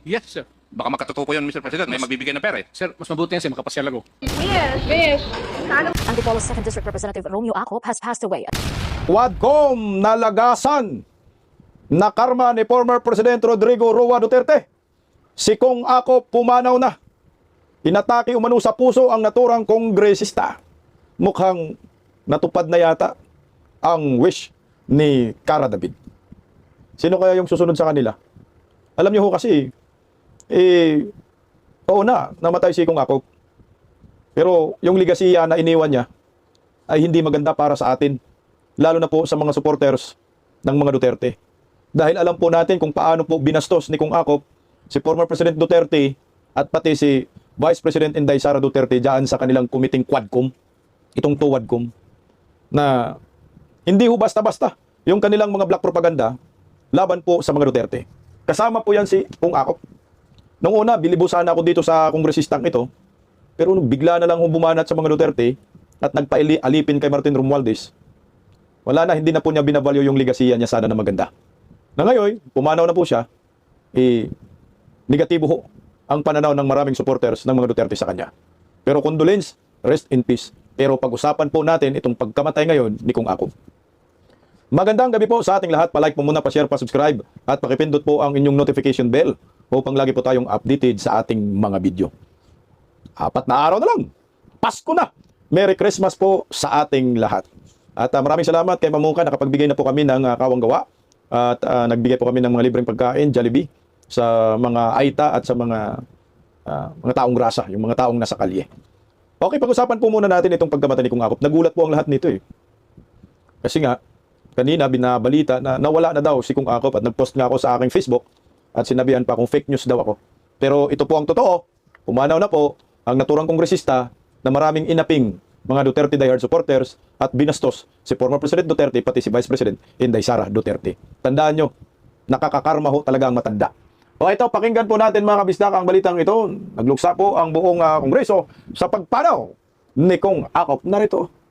Yes, sir. Baka makatutuko yun, Mr. President. May magbibigay ng pera eh. Sir, mas mabuti yan, sir. Makapasyal ako. Antipolo's 2nd District Representative Romeo Acop has passed away. Quadcom nalagasan na karma ni former President Rodrigo Roa Duterte. Si Kong Acop pumanaw na. Inatake umano sa puso ang naturang kongresista. Mukhang natupad na yata ang wish ni Cara David. Sino kaya yung susunod sa kanila? Alam niyo ho kasi, oo na, namatay si Kong Acop. Pero yung ligasiya na iniwan niya ay hindi maganda para sa atin. Lalo na po sa mga supporters ng mga Duterte. Dahil alam po natin kung paano po binastos ni Kong Acop si former President Duterte at pati si Vice President Inday Sara Duterte dyan sa kanilang kumiting Quadcom, itong Tuwadcom, na hindi ho basta-basta yung kanilang mga black propaganda laban po sa mga Duterte. Kasama po yan si Kong Acop. Noong una, bilibo sana ako dito sa kongresistang ito, pero nung bigla na lang bumanat sa mga Duterte at nagpa-alipin kay Martin Romualdez, wala na, hindi na po niya binavalue yung ligasiya niya sana na maganda. Na ngayon, pumanaw na po siya, negatibo ho ang pananaw ng maraming supporters ng mga Duterte sa kanya. Pero condolence, rest in peace. Pero pag-usapan po natin itong pagkamatay ngayon ni Kong Acop. Magandang gabi po sa ating lahat. Pa-like po muna, pa-share, pa-subscribe at pakipindot po ang inyong notification bell upang lagi po tayong updated sa ating mga video. 4 na araw na lang. Pasko na! Merry Christmas po sa ating lahat. At maraming salamat kay Mamuka. Nakapagbigay na po kami ng kawang gawa. At nagbigay po kami ng mga libreng pagkain, Jollibee, sa mga Aita at sa mga taong grasa, yung mga taong nasa kalye. Okay, pag-usapan po muna natin itong pagkamatay ni Kong Acop. Nagulat po ang lahat nito eh. Kasi nga, kanina binabalita na nawala na daw si Kong Acop at nag-post nga ako sa aking Facebook at sinabihan pa kung fake news daw ako. Pero ito po ang totoo. Pumanaw na po ang naturang kongresista na maraming inaping mga Duterte diehard supporters at binastos si former President Duterte pati si Vice President Inday Sara Duterte. Tandaan nyo, nakakakarma ho talaga ang matanda. O ito, pakinggan po natin mga kabisdak ang balitang ito. Nagluksa po ang buong kongreso sa pagpanaw ni Kong Acop. Narito.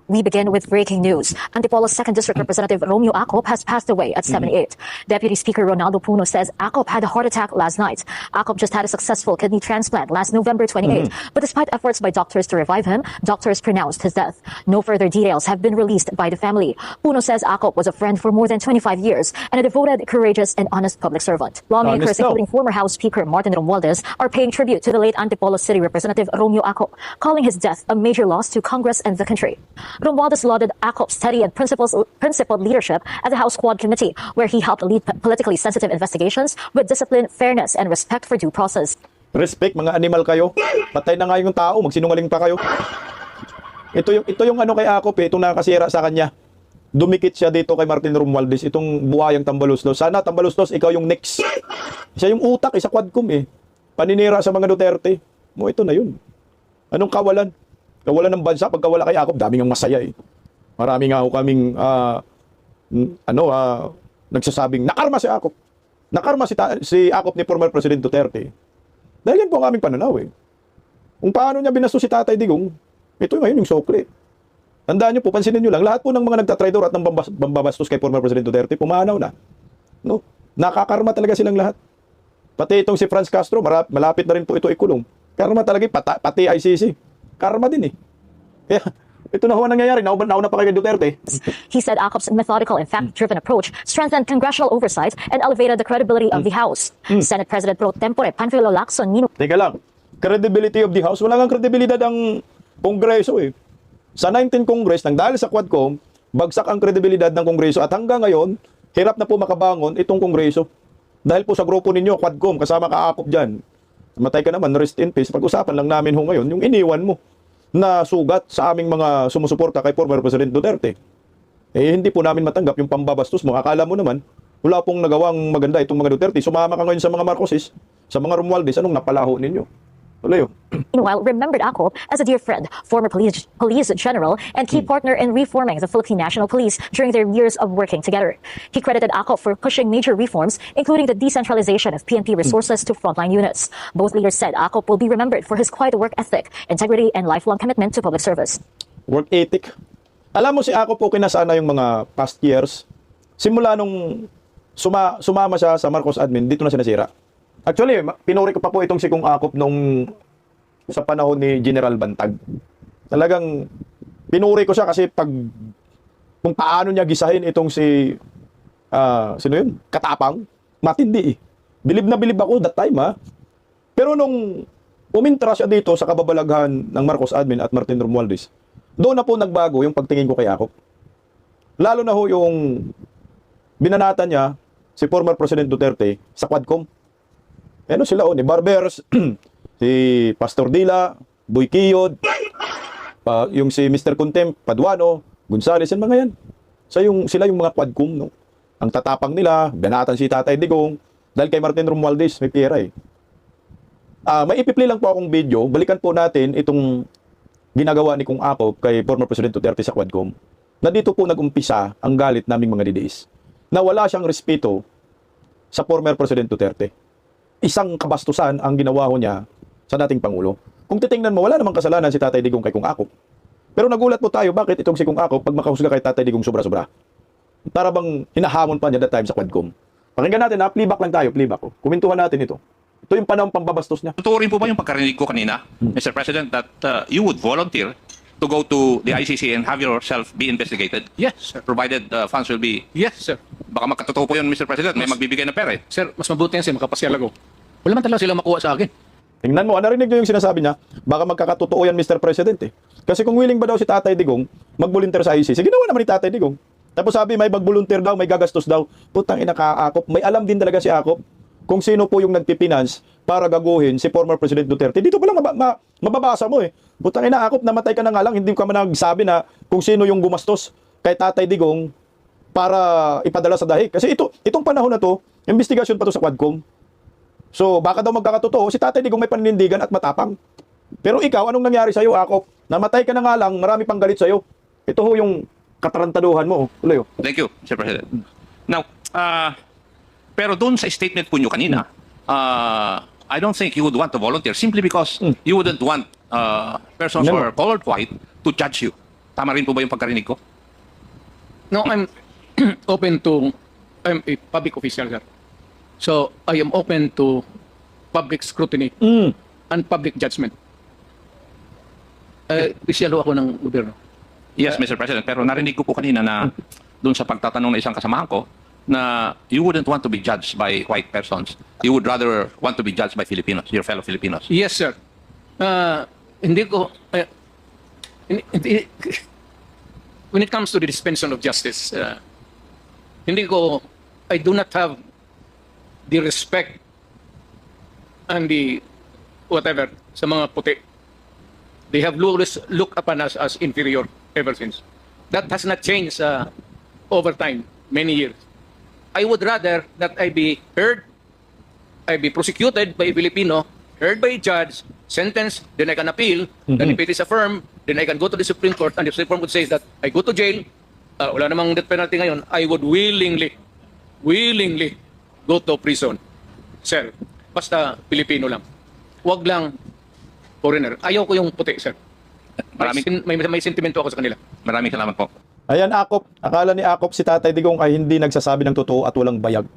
We begin with breaking news. Antipolo's 2nd District Representative Romeo Acop has passed away at 78. Deputy Speaker Ronaldo Puno says Acop had a heart attack last night. Acop just had a successful kidney transplant last November 28. But despite efforts by doctors to revive him, doctors pronounced his death. No further details have been released by the family. Puno says Acop was a friend for more than 25 years and a devoted, courageous, and honest public servant. Lawmakers, Honest daw. including former House Speaker Martin Romualdez, are paying tribute to the late Antipolo City Representative Romeo Acop, calling his death a major loss to Congress and the country. Romualdez lauded Acop's steady and principled leadership at the House Quad Committee, where he helped lead politically sensitive investigations with discipline, fairness, and respect for due process. Respect, mga animal kayo. Patay na nga yung tao, magsinungaling pa kayo. Ito yung ano kay Acop itong nakasira sa kanya. Dumikit siya dito kay Martin Romualdez, itong buhayang Tambaluslos. Sana Tambaluslos, ikaw yung next. Siya yung utak, sa Quadcom eh. Paninira sa mga Duterte. Mo ito na yun. Anong kawalan? Kawalan ng bansa, pagkawala kay Acop, daming ang masaya eh. Marami nga ho kaming nagsasabing, nakarma si Acop. Nakarma si Acop ni former President Duterte. Dahil yan po ang aming pananaw eh. Kung paano niya binastos si Tatay Digong, ito ngayon yung sokle. Tandaan niyo po, pansinin niyo lang, lahat po ng mga nagtatraidor at ng bambabastos kay former President Duterte, pumanaw na. No? Nakakarma talaga silang lahat. Pati itong si Franz Castro, malapit na rin po ito ikulong. Karma talaga, pati ICC. Karma din eh. Kaya, ito na ho ang nangyayari. Nauna pa kay Duterte. He said Acop's methodical and fact-driven approach strengthened congressional oversight and elevated the credibility of the House. Senate President Pro Tempore Panfilo Lacson Teka lang. Credibility of the House. Wala kang kredibilidad ang Kongreso eh. Sa 19 Congress, nang dahil sa Quadcom, bagsak ang kredibilidad ng Kongreso at hanggang ngayon, hirap na po makabangon itong Kongreso. Dahil po sa grupo ninyo, Quadcom, kasama ka Acop dyan. Matay ka naman, rest in peace. Pag-usapan lang namin ho ngayon, yung iniwan mo na sugat sa aming mga sumusuporta kay former President Duterte. Eh, hindi po namin matanggap yung pambabastos mo. Akala mo naman, wala pong nagawang maganda itong mga Duterte. Sumama ka ngayon sa mga Marcoses, sa mga Romualdez, anong napalaho ninyo? Wala yun. Meanwhile, remembered Acop as a dear friend, former police general, and key partner in reforming the Philippine National Police during their years of working together. He credited Acop for pushing major reforms, including the decentralization of PNP resources to frontline units. Both leaders said Acop will be remembered for his quiet work ethic, integrity, and lifelong commitment to public service. Work ethic. Alam mo si Acop po kinasana yung mga past years. Simula nung sumama siya sa Marcos admin, dito na siya nasira. Actually, pinuri ko pa po itong si Kung Akop nung sa panahon ni General Bantag. Talagang pinuri ko siya kasi kung paano niya gisahin itong si sino yun? Katapang. Matindi eh. Bilib na bilib ako that time ha. Pero nung umintra siya dito sa kababalaghan ng Marcos admin at Martin Romualdez, doon na po nagbago yung pagtingin ko kay Akop. Lalo na ho yung binanatan niya si former President Duterte sa Quadcom. Ano sila ni Barbers, si Pastor Dila, Boy Kiyod, yung si Mr. Contempt, Paduano, Gonzales, yan mga yan. Sila yung mga Quadcom, no? Ang tatapang nila, binatan si Tatay Digong, dahil kay Martin Romualdez, may pera eh. May ipi-play lang po akong video, balikan po natin itong ginagawa ni Kung Akop kay former President Duterte sa Quadcom, na dito po nag-umpisa ang galit naming mga DDS, na wala siyang respeto sa former President Duterte. Isang kabastusan ang ginawa ho niya sa dating Pangulo. Kung titingnan mo, wala namang kasalanan si Tatay Digong kay Kung Akop. Pero nagulat po tayo, bakit itong si Kung Akop, pag makahusga kay Tatay Digong sobra-sobra? Para bang hinahamon pa niya that time sa Quadcom. Pakinggan natin ha, playback lang tayo, playback. Kumintuhan natin ito. Ito yung panahon pambabastos niya. Totoo rin po ba yung pagkarinig ko kanina, Mr. President, that you would volunteer to go to the ICC and have yourself be investigated? Yes, sir. Provided funds will be... Yes, sir. Baka magkatotoo po yun, Mr. President. May magbibigay ng pera eh. Sir, mas mabuti yan sir, makapasyal ako. Wala man talaga sila makuha sa akin. Tingnan mo, narinig niyo yung sinasabi niya, baka magkakatotoo yan, Mr. President eh. Kasi kung willing ba daw si Tatay Digong mag-volunteer sa ICC, ginawa naman ni Tatay Digong. Tapos sabi, may mag-volunteer daw, may gagastos daw. Putang ina ka, Akop. May alam din talaga si Akop kung sino po yung nagpipinance para gaguhin si former President Duterte. Dito pa lang mababasa mo eh. Putang ina, Akop, namatay ka na nga lang, hindi ka man nagsabi na kung sino yung gumastos kay Tatay Digong para ipadala sa dahig. Kasi itong panahon na to, investigasyon pa to sa Quadcom. So, baka daw magkakatotoo, si Tatay Digong may paninindigan at matapang. Pero ikaw, anong nangyari sa'yo, Akop? Namatay ka na nga lang, marami pang galit sa'yo. Ito ho yung katarantaduhan mo. Uloy, Thank you, Mr. President. Now, pero doon sa statement po nyo kanina, I don't think you would want to volunteer simply because you wouldn't want persons who are colored white to judge you. Tama rin po ba yung pagkarinig ko? No, I'm I'm a public official, sir. So, I am open to public scrutiny and public judgment. Official ako ng gobyerno. Yes, Mr. President. Pero narinig ko po kanina na doon sa pagtatanong ng isang kasamahan ko na you wouldn't want to be judged by white persons. You would rather want to be judged by Filipinos, your fellow Filipinos. Yes, sir. Hindi ko... when it comes to the dispensation of justice, I do not have the respect and the whatever sa mga puti. They have always looked upon us as inferior ever since. That has not changed over time, many years. I would rather that I be heard, I be prosecuted by a Filipino, heard by a judge, sentenced, then I can appeal, then if it is affirmed, then I can go to the Supreme Court, and the Supreme Court would say that I go to jail, wala namang death penalty ngayon, I would willingly go to prison. Sir, basta Pilipino lang. Huwag lang foreigner. Ayaw ko yung puti, sir. May sentimento ako sa kanila. Maraming salamat po. Ayan, Akop. Akala ni Akop si Tatay Digong ay hindi nagsasabi ng totoo at walang bayag.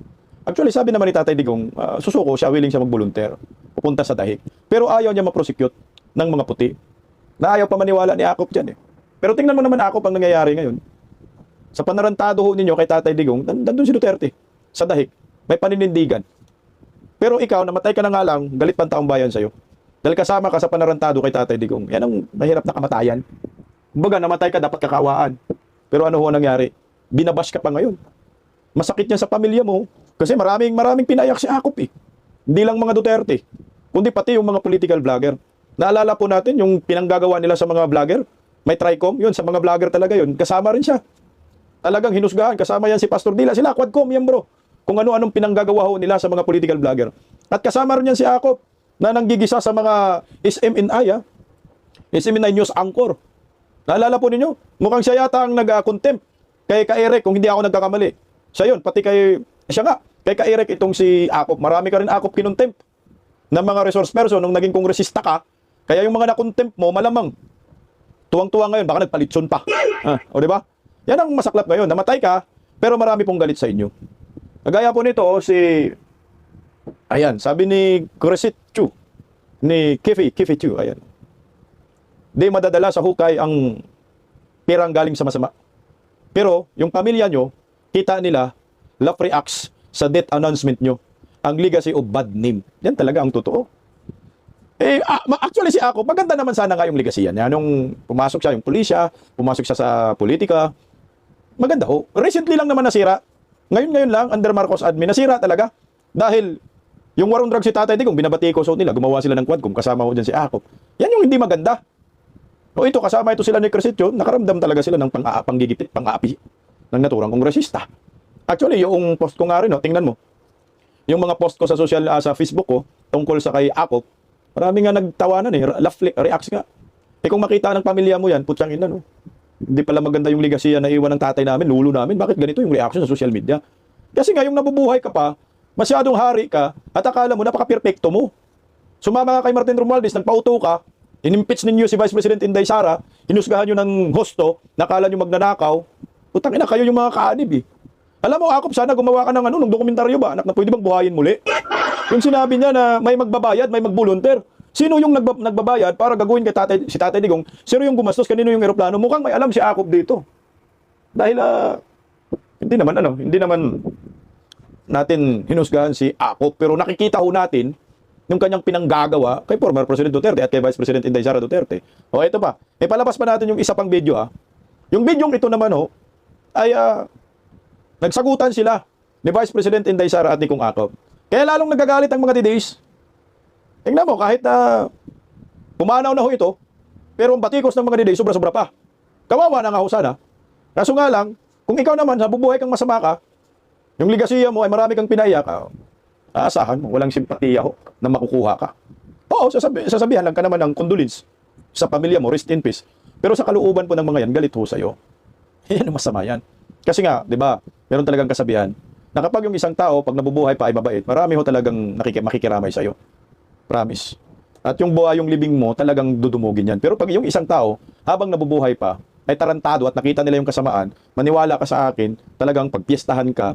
Actually, sabi naman ni Tatay Digong, susuko siya, willing siya mag-volunteer. Pupunta sa dahig. Pero ayaw niya ma-prosecute ng mga puti. Na ayaw pa maniwala ni Akop dyan eh. Pero tingnan mo naman, Akop, ang nangyayari ngayon. Sa panarantado ho ninyo kay Tatay Digong, nandun si Duterte. Sa dahig. May paninindigan. Pero ikaw, namatay ka na nga lang, galit pa ang taong bayan sa'yo. Dahil kasama ka sa panarantado kay Tatay Digong. Yan ang mahirap na kamatayan. Kumbaga, namatay ka, dapat kakawaan. Pero ano ho nangyari? Binabash ka pa ngayon. Masakit yan sa pamilya mo. Kasi maraming pinayak si Akop eh. Hindi lang mga Duterte. Kundi pati yung mga political vlogger. Naalala po natin yung pinanggagawa nila sa mga vlogger. May Tricom, yun, sa mga vlogger talaga yun. Kasama rin siya. Talagang hinusgahan. Kasama yan si Pastor Dila. Sila, Quadcom yan bro. Kung ano-anong pinanggagawa ho nila sa mga political vlogger. At kasama rin yan si Akop na nanggigisa sa mga SMNI, SMNI News Anchor. Naalala po ninyo? Mukhang siya yata ang nag-contempt kay Ka-Eric kung hindi ako nagkakamali. Siya yun, pati siya nga, kay Ka-Eric itong si Akop. Marami ka rin Akop kinontempt ng mga resource person nung naging kongresista ka. Kaya yung mga nakontempt mo, malamang tuwang-tuwa ngayon, baka nagpalitson pa. O diba? Yan ang masaklap ngayon. Namatay ka, pero marami pong galit sa inyo. Kagaya po nito, si Ayan, sabi ni Crescit Chu, ni Kifi Chu, ayan. Di madadala sa hukay ang pirang galing sa masama. Pero yung pamilya nyo, kita nila, love reacts sa death announcement nyo. Ang legacy of bad name. Yan talaga ang totoo. Actually si ako, maganda naman sana nga yung legacy yan. Nung pumasok siya, yung pulisya, pumasok siya sa politika, maganda ho. Recently lang naman nasira. Ngayon lang, under Marcos admin, nasira talaga. Dahil yung warong drug si Tatay Digong, binabati ko sa nila, gumawa sila ng Quadcom, kasama ko dyan si Akop. Yan yung hindi maganda. O ito, kasama ito sila ni Crescitio, nakaramdam talaga sila ng panggigipit, pang-aapi ng naturang kongresista. Actually, yung post ko nga rin, tingnan mo. Yung mga post ko sa sa Facebook ko, tungkol sa kay Akop, marami nga nagtawanan laugh reacts nga. Kung makita ng pamilya mo yan, putyang ina, no? Hindi pala maganda yung legacy na iwan ng tatay namin, lulo namin, bakit ganito yung reaction sa social media? Kasi nga, yung nabubuhay ka pa, masyadong hari ka, at akala mo, napaka-perfecto mo. Sumama ka kay Martin Romualdez, nagpauto ka, inimpeach ninyo si Vice President Inday Sara, hinusgahan nyo ng hosto, nakala nyo magnanakaw, putang ina, kayo yung mga kaanib eh. Alam mo, Akop, sana gumawa ka ng nung dokumentaryo ba, anak na pwede bang buhayin muli? Yung sinabi niya na may magbabayad, may magbolunteer. Sino yung nagbabayad para gagawin kay si Tatay Digong? Sino yung gumastos? Kanino yung eroplano? Mukhang may alam si Akop dito. Dahil, hindi naman natin hinusgahan si Akop, pero nakikita ho natin yung kanyang pinanggagawa kay former President Duterte at kay Vice President Inday Sara Duterte. O ito pa, palabas pa natin yung isa pang video Yung video ito naman ay nagsagutan sila ni Vice President Inday Sara at ni Kung Akop. Kaya lalong nagagalit ang mga DDS. Tingnan mo, kahit pumanaw na ho ito, pero ang batikos ng mga DDS sobra-sobra pa. Kawawa na nga ho sana. Kaso nga lang, kung ikaw naman nabubuhay kang masama ka, yung ligasiya mo ay marami kang pinaiyak, aasahan mo, walang simpatiya ho na makukuha ka. Oo, sasabihan lang ka naman ng condolence sa pamilya mo, rest in peace. Pero sa kalooban po ng mga yan, galit ho sa'yo. Yan ang masama yan. Kasi nga, di ba, meron talagang kasabihan na kapag yung isang tao, pag nabubuhay pa ay mabait, marami ho talagang makikiramay sa'yo. Promise. At yung buhay, yung libing mo, talagang dudumugin yan. Pero pag yung isang tao, habang nabubuhay pa, ay tarantado at nakita nila yung kasamaan, maniwala ka sa akin, talagang pagpiestahan ka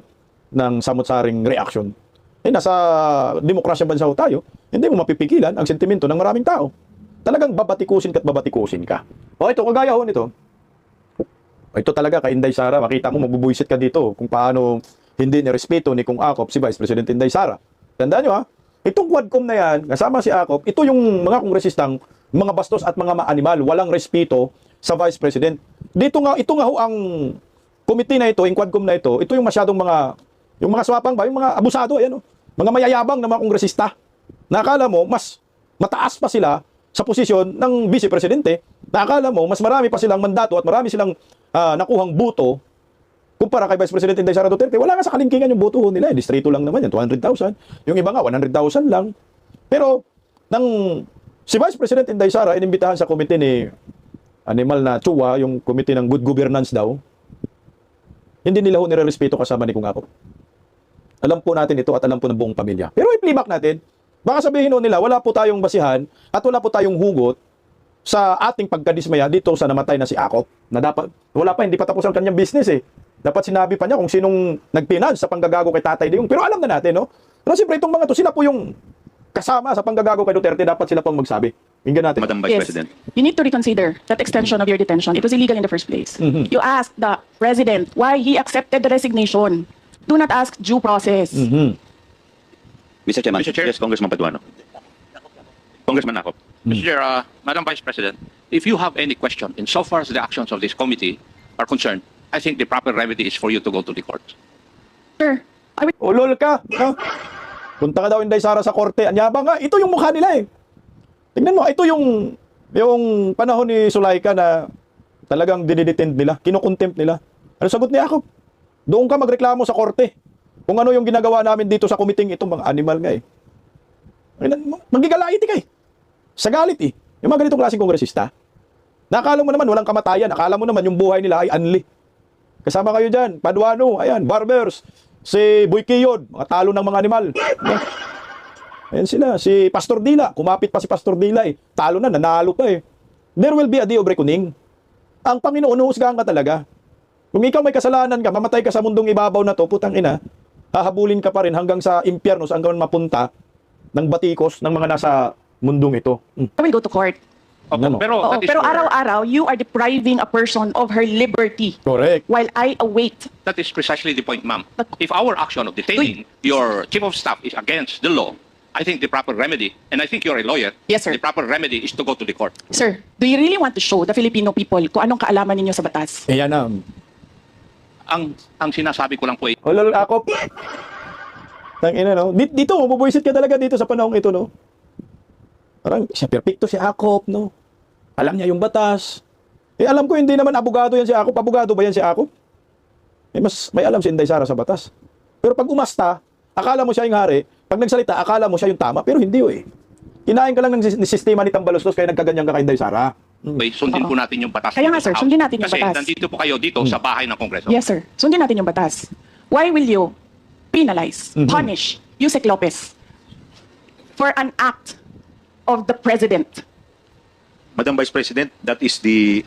ng samot-saring reaction. Nasa demokrasya bansa ho tayo, hindi mo mapipigilan ang sentimento ng maraming tao. Talagang babatikusin ka. O ito, kagaya ho nito. Ito talaga kay Inday Sara, makita mo mabubuisit ka dito kung paano hindi nirespeto ni Kung Akop si Vice President Inday Sara. Tandaan nyo itong Quadcom na yan, kasama si Akop, ito yung mga kongresistang mga bastos at mga maanimal, walang respeto sa Vice President. Ito nga ho ang committee na ito, yung Quadcom na ito yung masyadong yung mga swapang ba, yung mga abusado, mga mayayabang na mga kongresista. Nakala mo, mas mataas pa sila sa posisyon ng Vice Presidente. Nakala mo, mas marami pa silang mandato at marami silang nakuhang buto kumpara kay Vice President Inday Sara Duterte. Wala nga sa kalingkingan yung boto nila. Distrito lang naman yan, 200,000. Yung iba nga, 100,000 lang. Pero, si Vice President Inday Sara, inimbitahan sa komite ni Animal na Chua, yung komite ng good governance daw, hindi nila ho nirerespeto kasama ni Kung Akop. Alam po natin ito at alam po ng buong pamilya. Pero i-playback natin, baka sabihin nila, wala po tayong basihan at wala po tayong hugot sa ating pagkadismaya dito sa namatay na si Akop, na dapat, hindi pa tapos ang kanyang business Dapat sinabi pa niya kung sinong nagpinance sa panggagago kay Tatay Digong. Pero alam na natin, Pero siyempre itong mga to, sila po yung kasama sa panggagago kay Duterte, dapat sila pong magsabi. Tingnan natin. Madam Vice President. You need to reconsider that extension of your detention. It was illegal in the first place. You asked the president why he accepted the resignation. Do not ask due process. Mr. Chairman, Mr. Chair. yes, Congressman Paduano. Congressman Akop. Mr. Chair, Madam Vice President, if you have any question insofar as the actions of this committee are concerned, I think the proper remedy is for you to go to the court. Sure. Ulol ka. Punta ka daw Inday Sara sa korte. Anyabang nga. Ito yung mukha nila Tingnan mo, ito yung panahon ni Sulaika na talagang dinidetend nila, kinukontempt nila. Ano sagot ni Akop? Doon ka magreklamo sa korte. Kung ano yung ginagawa namin dito sa committee itong mga animal nga Magigalaiti ka sa galit Yung mga ganitong klaseng kongresista. Nakala mo naman walang kamatayan. Nakala mo naman yung buhay nila ay unli. Kasama kayo dyan. Paduano, ayan, Barbers, si Boy Kiyod, mga talo ng mga animal. Ayan sila. Si Pastor Dila, kumapit pa si Pastor Dila Talo na, nanalo pa There will be a day of reckoning. Ang Panginoon, huhusgahan ka talaga. Kung ikaw may kasalanan ka, mamatay ka sa mundong ibabaw na to, putang ina, hahabulin ka pa rin hanggang sa impyerno saan ka man mapunta ng batikos ng mga nasa mundong ito. I will go to court. Opo, Ano? pero Oo, that is pero your- araw-araw, you are depriving a person of her liberty Correct. while I await. that is precisely the point, ma'am. But- If our action of detaining your chief of staff is against the law, I think the proper remedy, and I think you're a lawyer, Yes, sir. the proper remedy is to go to the court. Sir, do you really want to show the Filipino people kung anong kaalaman ninyo sa batas? Ayan na. Ang sinasabi ko lang po ay Lol, ako. Tangina, no? Dito, mabubuisit ka talaga dito sa panahong ito, no? Parang siya perfecto si Akop, no? Alam niya yung batas. Alam ko hindi naman abogado yan si Akop. Abogado ba yan si Akop? Mas may alam si Inday Sara sa batas. Pero pag umasta, akala mo siya yung hari. Pag nagsalita, akala mo siya yung tama. Pero hindi, eh. Kinain ka lang ng sistema ni Tambaluslos kaya nagkaganyan ka kay Inday Sara. sundin po natin yung batas. Kaya nga, sir, House. sundin natin yung Kasi batas. nandito po kayo dito sa bahay ng Kongreso. Yes, sir. Sundin natin yung batas. Why will you penalize, punish Yusek Lopez for an act of the president? Madam Vice President, that is the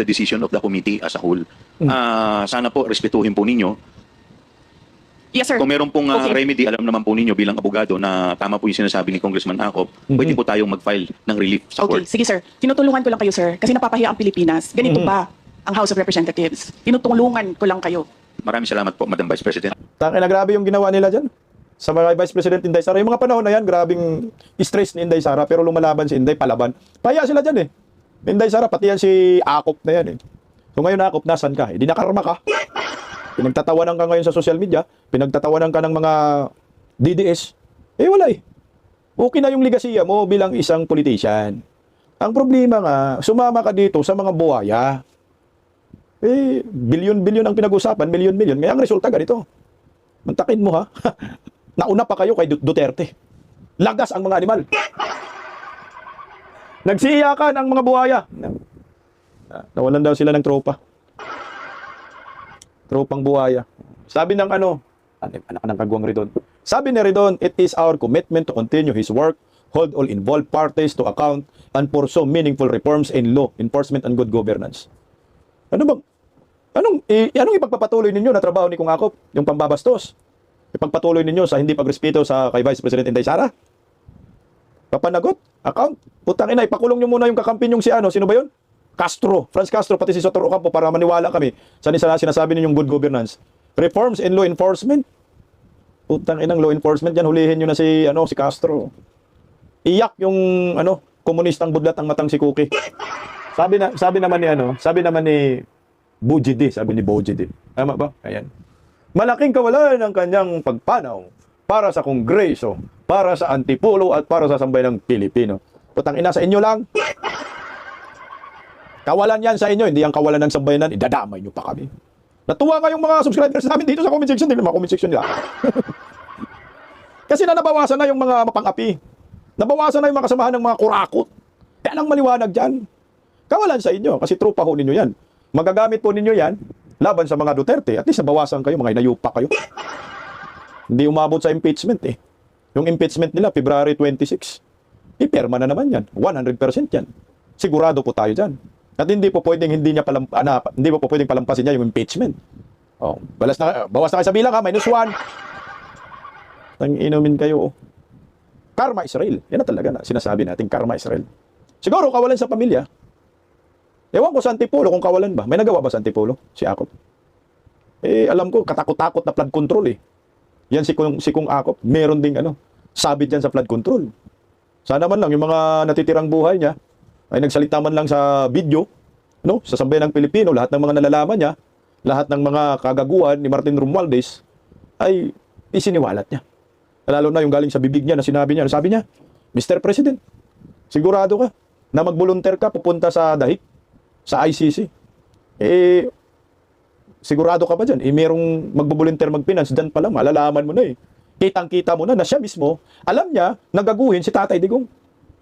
decision of the committee as a whole. Sana po respetuhin po ninyo. Yes, sir. Kung meron pong Okay. remedy, alam naman po ninyo bilang abogado na tama po yung sinasabi ni Congressman Akop, pwede po tayong mag-file ng relief sa Okay, court. sige sir. Tinutulungan ko lang kayo, sir. Kasi napapahiya ang Pilipinas. Ganito ba ang House of Representatives? Tinutulungan ko lang kayo. Maraming salamat po, Madam Vice President. Tangina, grabe yung ginawa nila dyan. Sa mga Vice President Inday Sara. Yung mga panahon na yan, grabing stress ni Inday Sara. Pero lumalaban si Inday, palaban. Paya sila dyan eh. Inday Sara, pati yan si Akop na yan eh. So ngayon Akop, nasan ka? Hindi nakarma ka. Pinagtatawanan ka ngayon sa social media. Pinagtatawanan ka ng mga DDS. Eh wala eh. Okay na yung ligasiya mo bilang isang politician. Ang problema nga, sumama ka dito sa mga buhaya. Eh, bilyon-bilyon ang pinag-usapan, milyon-milyon. Kaya ang resulta ganito. Mantakin mo ha. Nauna pa kayo kay Duterte. Lagas ang mga animal. Nagsiyakan ang mga buhaya. Nawalan daw sila ng tropa. Tropang buhaya. Sabi ng anak ng kagwang Ridon. Sabi ni Ridon, it is our commitment to continue his work, hold all involved parties to account, and pursue meaningful reforms in law, enforcement, and good governance. Ano bang? Anong ipagpapatuloy ninyo na trabaho ni Kung Akop? Yung pambabastos? Ipagpatuloy ninyo sa hindi pagrespeto sa kay Vice President Inday Sara? Papanagot? Account? Putang ina, ipakulong nyo muna yung kakampi yung sino ba yun? Castro, Franz Castro, pati si Soto Ocampo para maniwala kami sa sinasabi ninyong good governance. Reforms in law enforcement. Putang inang law enforcement yan, hulihin nyo na si Castro. Iyak yung komunistang budlat ang matang si Cookie. Sabi naman ni Bujidi, sabi ni Bujidi. Tama ba? Ayan. Malaking kawalan ang kanyang pagpanaw para sa Kongreso, para sa Antipulo at para sa sambayanang Pilipino. Putang ina, sa inyo lang. Kawalan yan sa inyo, hindi ang kawalan ng sambayanan, idadamay nyo pa kami. Natuwa nga yung mga subscribers namin dito sa comment section, hindi naman comment section nila. Kasi nabawasan na yung mga mapang-api. Nabawasan na yung mga kasamahan ng mga kurakot. Kaya lang maliwanag dyan. Kawalan sa inyo, kasi trupa ho ninyo yan. Magagamit po ninyo yan laban sa mga Duterte. At least nabawasan kayo, mga inayupa kayo. Hindi umabot sa impeachment eh. Yung impeachment nila, February 26. Ipirma na naman yan. 100% yan. Sigurado po tayo dyan. At hindi po pwedeng hindi po pwedeng palampasin niya yung impeachment. Oh, bawas na kayo sa bilang ha, -1. Tang inumin kayo. Oh. Karma Israel. Yan na talaga na sinasabi natin, karma Israel. Siguro kawalan sa pamilya. Ewan ko sa Antipolo kung kawalan ba. May nagawa ba sa Antipolo? Si Akop. Eh, alam ko, katakot-takot na flood control eh. Yan si Kung Akop, meron ding sabit yan sa flood control. Sana man lang yung mga natitirang buhay niya ay nagsalita man lang sa video, sa sambayan ng Pilipino, lahat ng mga nalalaman niya, lahat ng mga kagaguhan ni Martin Romualdez ay isiniwalat niya. Lalo na yung galing sa bibig niya na sinabi niya, Mr. President, sigurado ka na mag-volunteer ka pupunta sa dahig, sa ICC. Eh, sigurado ka ba dyan? Eh, merong mag-volunteer mag-finance, dyan pa lang, malalaman mo na eh. Kitang-kita mo na siya mismo, alam niya, nagaguhin si Tatay Digong.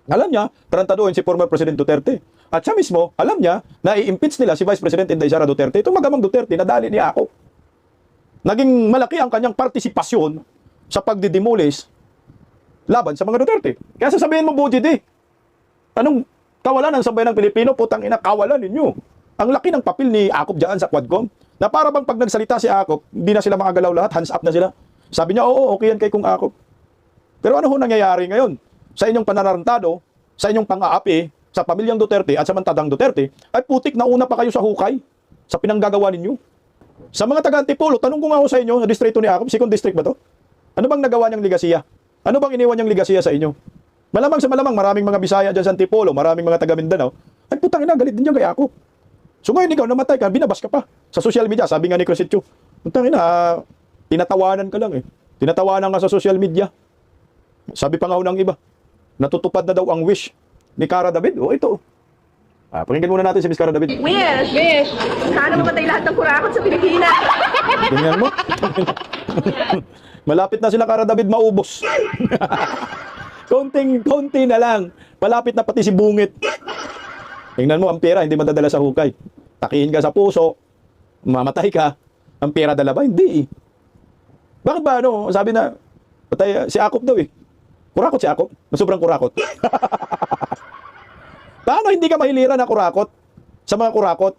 Alam niya, tarantaduhin si former President Duterte. At siya mismo, alam niya na i-impeach nila si Vice President Inday Sara Duterte. Itong magamang Duterte, nadali ni Akop. Naging malaki ang kanyang partisipasyon sa pagdidemolis laban sa mga Duterte. Kaya sasabihin mo, Bujidi, anong kawalan ng sambayan ng Pilipino? Putang ina, kawalan ninyo. Ang laki ng papel ni Akop dyan sa Quadcom, na para bang pag nagsalita si Akop, hindi na sila makagalaw lahat, hands up na sila. Sabi niya, oo, okay yan kay Kung Akop. Pero ano ho nangyayari ngayon? Sa inyong pananarantado, sa inyong pang-aapi, sa pamilyang Duterte at sa mantadang Duterte, ay putik na una pa kayo sa hukay sa pinanggagawa ninyo. Sa mga taga-Antipolo, tanong ko nga ho sa inyo, sa distrito ni Akop, second district ba to? Ano bang nagawa niyang ligasiya? Ano bang iniwan niyang ligasiya sa inyo? Malamang sa malamang, maraming mga Bisaya dyan sa Antipolo, maraming mga taga Mindanao, ay putang ina, galit din niya kay Akop. So ngayon ikaw, namatay ka, binabas ka pa sa social media. Sabi nga ni Crescencio, putang ina, tinatawanan ka lang eh. Tinatawanan ka sa social media. Sabi pa nga ho ng iba, natutupad na daw ang wish ni Cara David. O ito. Pakinggan muna natin si Miss Cara David. Wish! Sana mamatay lahat ng kurakot sa Pilipinas. Ganyan mo. Malapit na sila Cara David maubos. Konti na lang. Malapit na pati si Bungit. Tingnan mo, ang pera hindi madadala sa hukay. Takihin ka sa puso, mamatay ka. Ang pera dala ba? Hindi. Bakit ba ano? Sabi na, patay, si Akop daw eh. Kurakot si Akop. Sobrang kurakot. Paano hindi ka mahiliran na kurakot? Sa mga kurakot?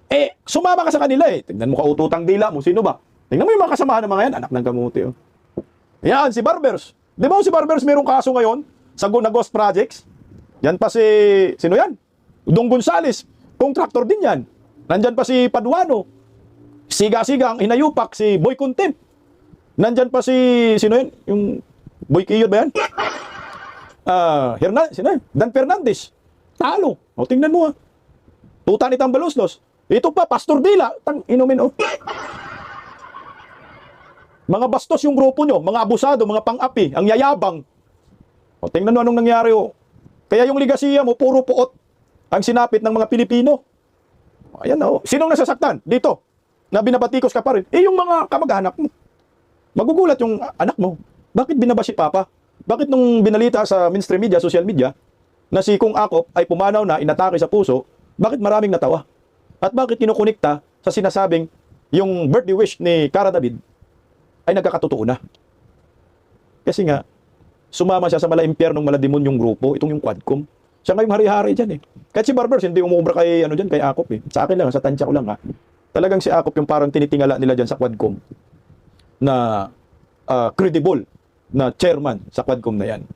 Eh, sumama ka sa kanila eh. Tingnan mo kaututang dila mo. Sino ba? Tingnan mo yung mga kasamahan ng mga yan. Anak ng kamuti. Oh. Yan, si Barbers. Di ba si Barbers mayroong kaso ngayon sa Ghost Projects? Yan pa si, sino yan? Dong Gonzales. Contractor din yan. Nandyan pa si Paduano. Siga-siga ang hinayupak si Boy Contempt. Nandyan pa si, sino yan? Yung Boy Kiyod ba yan? Sino yan? Dan Fernandez. Talo. O, tingnan mo ha. Tuta ni Tambaloslos. Ito pa, Pastor Dila. Inumin oh. Mga bastos yung grupo nyo. Mga abusado, mga pang-api. Ang yayabang. O, tingnan mo anong nangyari oh. Kaya yung ligasiya mo, puro puot. Ang sinapit ng mga Pilipino. Ayan oh. Sinong nasasaktan? Dito. Na binabatikos ka pa rin. Eh yung mga kamag-anak mo. Magugulat yung anak mo. Bakit binaba si Papa? Bakit nung binalita sa mainstream media, social media, na si Kung Akop ay pumanaw na, inatake sa puso, bakit maraming natawa? At bakit kinukunikta sa sinasabing yung birthday wish ni Cara David ay nagkakatotoo na? Kasi nga, sumama siya sa mala-impyernong malademonyong grupo, itong yung Quadcom. Siya ngayong hari-hari dyan eh. Kahit si Barbers, hindi umubra kay, kay Akop eh. Sa akin lang, sa tansya ko lang ha. Talagang si Akop yung parang tinitingala nila dyan sa Quadcom na credible na chairman sa Quadcom na yan.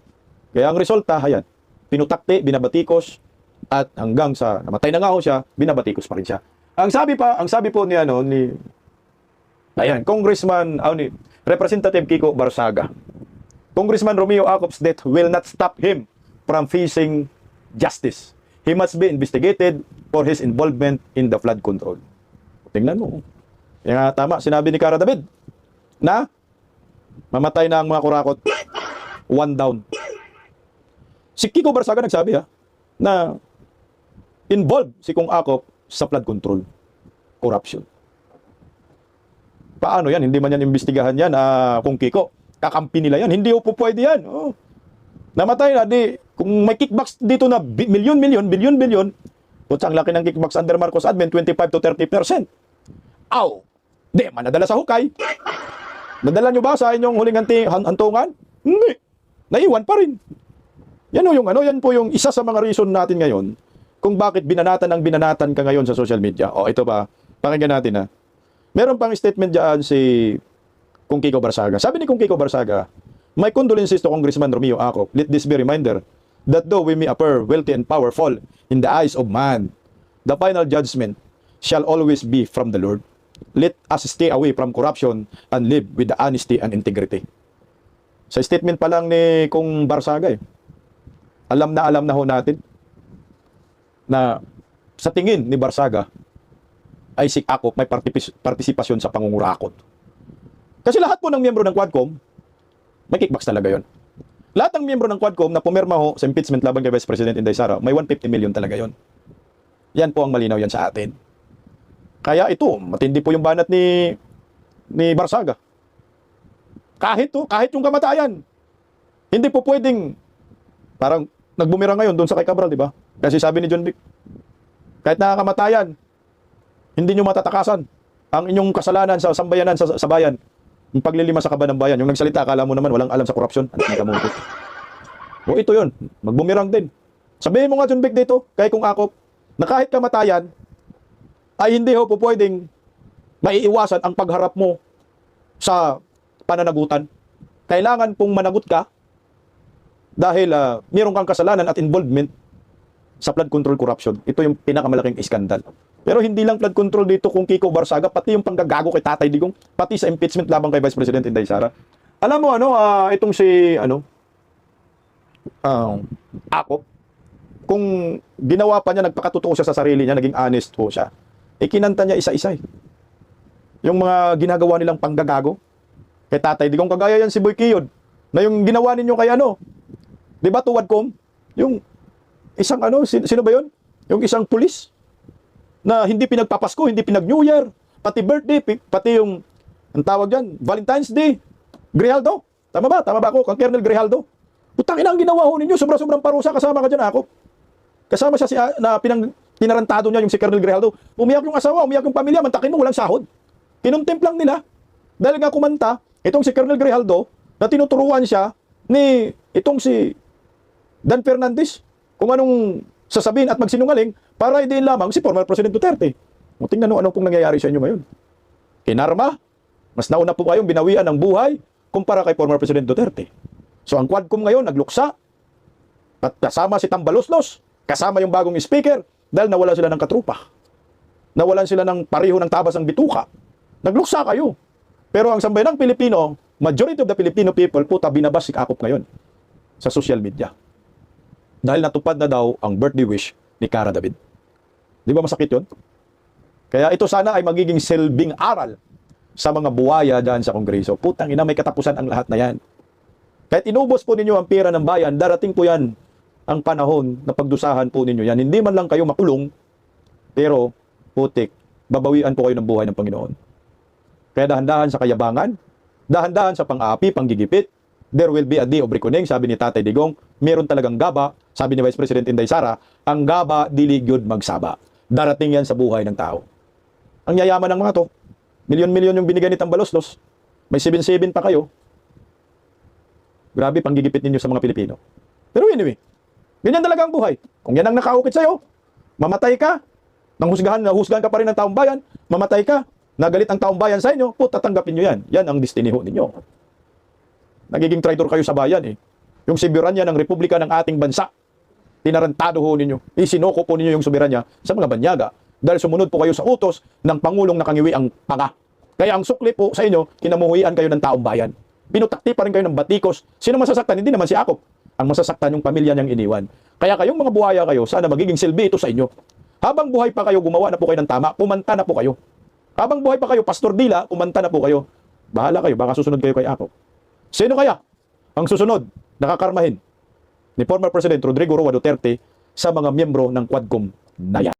Kaya ang resulta, ayan, pinutakti, binabatikos, at hanggang sa namatay na nga ho siya, binabatikos pa rin siya. Ang sabi po ni Congressman, Representative Kiko Barsaga, Congressman Romeo Acop's death will not stop him from facing justice. He must be investigated for his involvement in the flood control. Tingnan mo. Kaya tama, sinabi ni Cara David na mamatay na ang mga kurakot. One down. Si Kiko Barsaga nagsabi na involved si Kung Akop sa flood control. Corruption. Paano yan? Hindi man yan imbestigahan yan, Kung Kiko. Kakampi nila yan. Hindi po pwede yan. Oh. Namatay na. Kung may kickbacks dito na bilyon, kutsa ang laki ng kickbacks under Marcos admin, 25 to 30%. Aw! Di, manadala sa hukay. Nadala nyo ba sa inyong huling hantungan? Hindi. Naiwan pa rin. Yan po yung isa sa mga reason natin ngayon kung bakit binanatan ka ngayon sa social media. O, ito ba? Pakinggan natin Meron pang statement dyan si Kung Kiko Barsaga. Sabi ni Kung Kiko Barsaga, my condolences to Congressman Romeo Acop. Let this be reminder that though we may appear wealthy and powerful in the eyes of man, the final judgment shall always be from the Lord. Let us stay away from corruption and live with the honesty and integrity. Sa statement pa lang ni Kung Barsaga alam na ho natin na sa tingin ni Barsaga ay si Acop may partisipasyon sa pangungurakot. Kasi lahat po ng miyembro ng Quadcom may kickbacks talaga yon. Lahat ng miyembro ng Quadcom na pumirma ho sa impeachment laban kay Vice President Inday Sara, may 150 million talaga yon. Yan po ang malinaw yan sa atin. Kaya ito, matindi po yung banat ni Barsaga. Kahit yung kamatayan, hindi po pwedeng, parang nagbumirang ngayon doon sa kay Cabral, di ba? Kasi sabi ni John Vic, kahit nakakamatayan, hindi nyo matatakasan ang inyong kasalanan sa sambayanan sa bayan. Yung paglilima sa kaban ng bayan, yung nagsalita, akala mo naman walang alam sa korupsyon. O ito yun, magbumirang din. Sabihin mo nga John Vic dito, kay Kung Akop, na kahit kamatayan, ay hindi ho po pwedeng maiiwasan ang pagharap mo sa pananagutan. Kailangan pong managot ka dahil meron kang kasalanan at involvement sa flood control corruption. Ito yung pinakamalaking iskandal. Pero hindi lang flood control dito kung Kiko Barsaga, pati yung panggagago kay Tatay Digong, pati sa impeachment labang kay Vice President Inday Sara. Alam mo itong si Akop, kung ginawa pa niya, nagpakatotoo siya sa sarili niya, naging honest po siya, kinanta niya isa-isa. Yung mga ginagawa nilang panggagago kay Tatay Digong, kagaya yan si Boy Kiyod, na yung ginawa ninyo kay di ba Tuwadcom? Yung isang sino ba yun? Yung isang pulis na hindi pinagpapasko, hindi pinag-New Year, pati birthday, pati yung, ang tawag dyan, Valentine's Day, Grijaldo. Tama ba? Tama ba ako? Kang Colonel Grijaldo. Putang ina ang ginawa ho ninyo, sobrang parusa, kasama ka dyan ako. Kasama siya pinarantado niya yung si Colonel Grijaldo. Umiyak yung asawa, umiyak yung pamilya, mantakin mo, walang sahod. Kinontempt lang nila. Dahil nga kumanta, itong si Colonel Grijaldo, na tinuturuan siya ni itong si Dan Fernandez, kung anong sasabihin at magsinungaling, para hindi lamang si former President Duterte. O tingnan nyo anong pong nangyayari sa inyo ngayon. Kinarma, mas nauna po kayong binawian ng buhay kumpara kay former President Duterte. So ang Quadcom ngayon nagluksa, at kasama si Tambaloslos, kasama yung bagong speaker, dahil nawalan sila ng katrupa. Nawalan sila ng pareho ng tabas ng bituka. Nagluksa kayo. Pero ang sambayanang Pilipino, majority of the Filipino people, puta, binabas si Akop ngayon sa social media. Dahil natupad na daw ang birthday wish ni Cara David. Di ba masakit yun? Kaya ito sana ay magiging silbing aral sa mga buwaya dyan sa Kongreso. Putang ina, may katapusan ang lahat na yan. Kahit inubos po ninyo ang pera ng bayan, darating po yan ang panahon na pagdusahan po ninyo yan. Hindi man lang kayo makulong, pero putik, babawian po kayo ng buhay ng Panginoon. Kaya dahan-dahan sa kayabangan, dahan-dahan sa pang-aapi, panggigipit, there will be a day of reckoning, sabi ni Tatay Digong, meron talagang gaba, sabi ni Vice President Inday Sara, ang gaba diligyod magsaba. Darating yan sa buhay ng tao. Ang yayaman ng mga to, milyon-milyon yung binigay ni Tambaloslos, may 7-7 pa kayo. Grabe panggigipit ninyo sa mga Pilipino. Pero anyway, ganyan talaga ang buhay. Kung yan ang nakaukit sa'yo, mamatay ka, nahusgahan ka pa rin ng taong bayan, mamatay ka, nagalit ang taong bayan sa inyo, tatanggapin nyo yan. Yan ang destiny ho ninyo. Nagiging traitor kayo sa bayan eh. Yung soberanya ng Republika ng ating bansa, tinarantado ho ninyo. Isinuko po ninyo yung soberanya sa mga banyaga dahil sumunod po kayo sa utos ng Pangulong nakangiwi ang panga. Kaya ang sukli po sa inyo, kinamuhian kayo ng taong bayan. Pinutakti pa rin kayo ng batikos. Sino masasaktan? Hindi naman si Akop. Ang masasaktan yung pamilya niyang iniwan. Kaya kayong mga buhaya kayo, sana magiging silbi ito sa inyo. Habang buhay pa kayo, gumawa na po kayo ng tama, pumanta na po kayo. Habang buhay pa kayo, Pastor Dila, pumanta na po kayo. Bahala kayo, baka susunod kayo kay Akop. Sino kaya ang susunod nakakarmahin ni former President Rodrigo Roa Duterte sa mga miyembro ng Quadcom na yan?